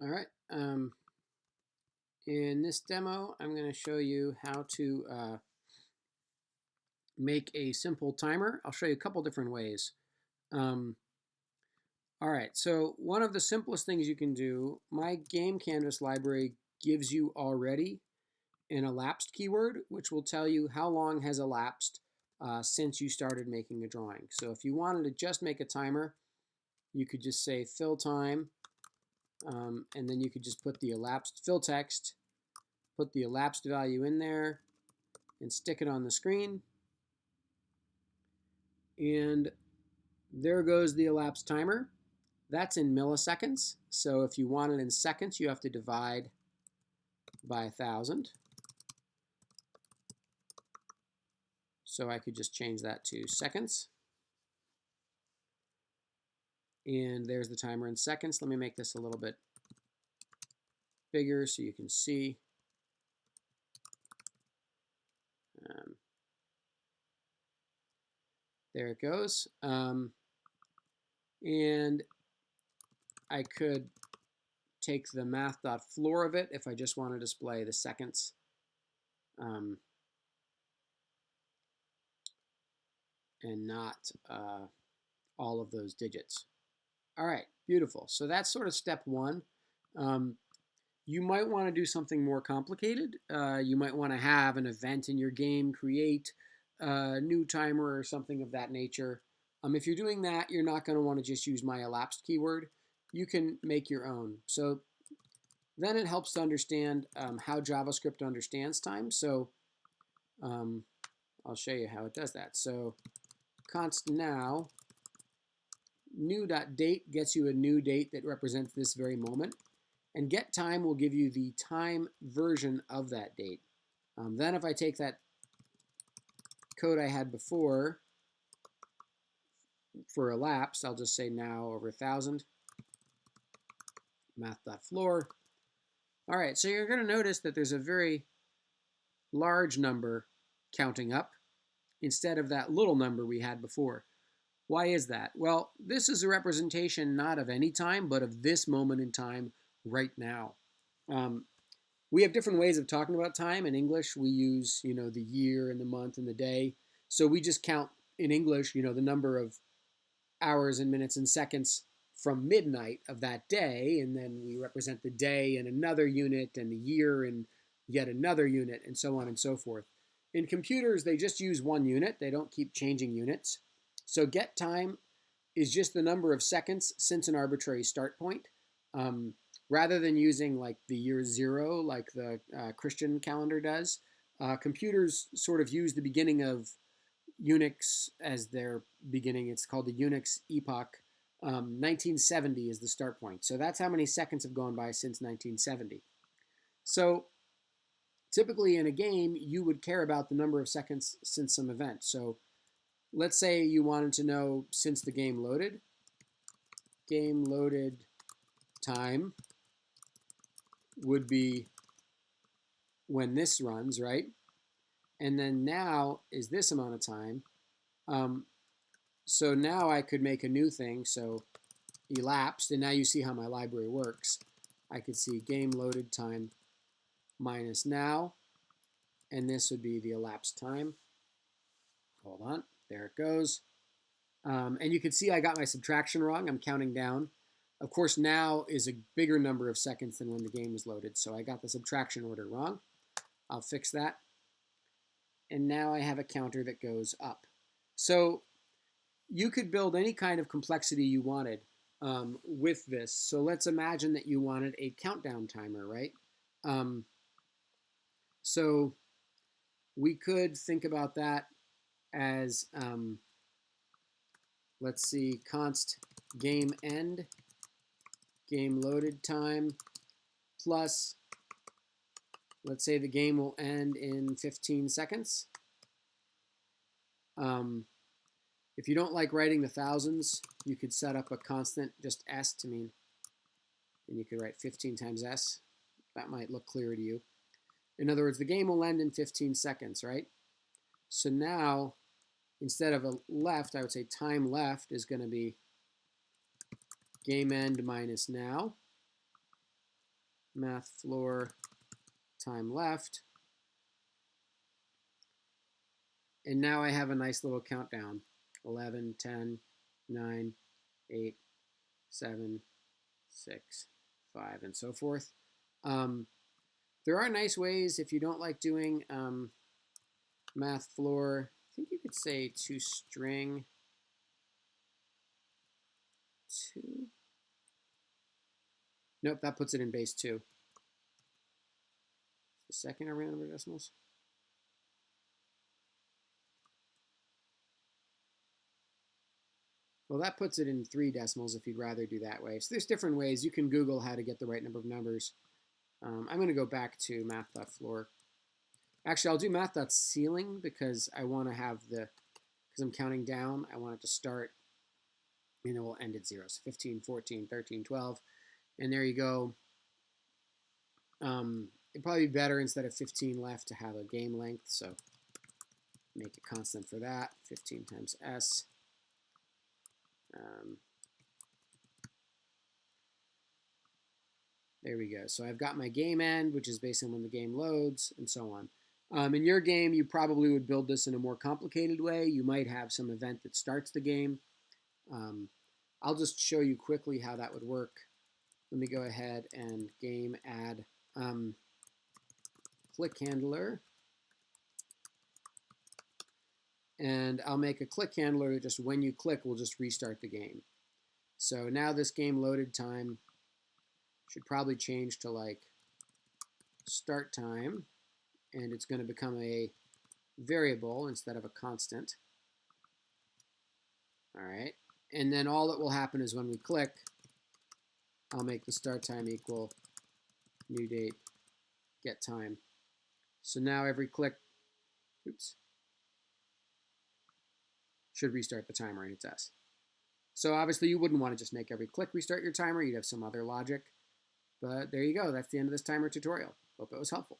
All right. In this demo, I'm going to show you how to make a simple timer. I'll show you a couple different ways. Um, all right, so one of the simplest things you can do, my game canvas library gives you already an elapsed keyword, which will tell you how long has elapsed since you started making a drawing. So if you wanted to just make a timer, you could just say fill time, and then you could just put the elapsed fill text, put the elapsed value in there, and stick it on the screen. And there goes the elapsed timer. That's in milliseconds. So if you want it in seconds, you have to divide by 1,000. So I could just change that to seconds. And there's the timer in seconds. Let me make this a little bit bigger so you can see. There it goes. And I could take the math.floor of it if I just want to display the seconds. And not all of those digits. All right, beautiful. So that's sort of step one. You might want to do something more complicated. You might want to have an event in your game, create a new timer or something of that nature. If you're doing that, you're not going to want to just use my elapsed keyword. You can make your own. So then it helps to understand how JavaScript understands time. So I'll show you how it does that. So const now new.date gets you a new date that represents this very moment. And getTime will give you the time version of that date. Then if I take that code I had before for elapsed, I'll just say now over 1,000, math.floor. All right, so you're going to notice that there's a very large number counting up instead of that little number we had before. Why is that? Well, this is a representation not of any time, but of this moment in time right now. We have different ways of talking about time. In English, we use, the year and the month and the day. So we just count in English, the number of hours and minutes and seconds from midnight of that day, and then we represent the day in another unit and the year in yet another unit, and so on and so forth. In computers, they just use one unit. They don't keep changing units. So get time is just the number of seconds since an arbitrary start point. Rather than using like the year zero, like the Christian calendar does, computers sort of use the beginning of Unix as their beginning. It's called the Unix epoch. 1970 is the start point. So that's how many seconds have gone by since 1970. So typically in a game, you would care about the number of seconds since some event. So let's say you wanted to know since the game loaded time would be when this runs, right? And then now is this amount of time. So now I could make a new thing. So elapsed, and now you see how my library works. I could see game loaded time minus now, and this would be the elapsed time. Hold on, there it goes. And you can see I got my subtraction wrong. I'm counting down. Of course, now is a bigger number of seconds than when the game was loaded, so I got the subtraction order wrong. I'll fix that. And now I have a counter that goes up. So you could build any kind of complexity you wanted with this. So let's imagine that you wanted a countdown timer, right? So we could think about that as, let's see, const game end, game loaded time, plus, let's say the game will end in 15 seconds. If you don't like writing the thousands, you could set up a constant, just s to mean, and you could write 15 times s. That might look clearer to you. In other words, the game will end in 15 seconds, right? So now, instead of a left, I would say time left is going to be game end minus now. math floor time left. And now I have a nice little countdown. 11, 10, 9, 8, 7, 6, 5, and so forth. There are nice ways if you don't like doing math floor. I think you could say toString 2. Nope, that puts it in base 2. The second round number of decimals. Well, that puts it in 3 decimals if you'd rather do that way. So there's different ways. You can Google how to get the right number of numbers. I'm going to go back to math.floor. Actually, I'll do math.ceiling because I want to have because I'm counting down, I want it to start, we'll end at 0. So 15, 14, 13, 12. And there you go. It'd probably be better instead of 15 left to have a game length. So make a constant for that. 15 times s. There we go. So I've got my game end, which is based on when the game loads, and so on. In your game, you probably would build this in a more complicated way. You might have some event that starts the game. I'll just show you quickly how that would work. Let me go ahead and game add click handler. And I'll make a click handler that just when you click will just restart the game. So now this game loaded time should probably change to like start time, and it's going to become a variable instead of a constant. All right, and then all that will happen is when we click, I'll make the start time equal new date get time. So now every click, should restart the timer, and it's S. So obviously you wouldn't want to just make every click restart your timer. You'd have some other logic. But there you go. That's the end of this timer tutorial. Hope it was helpful.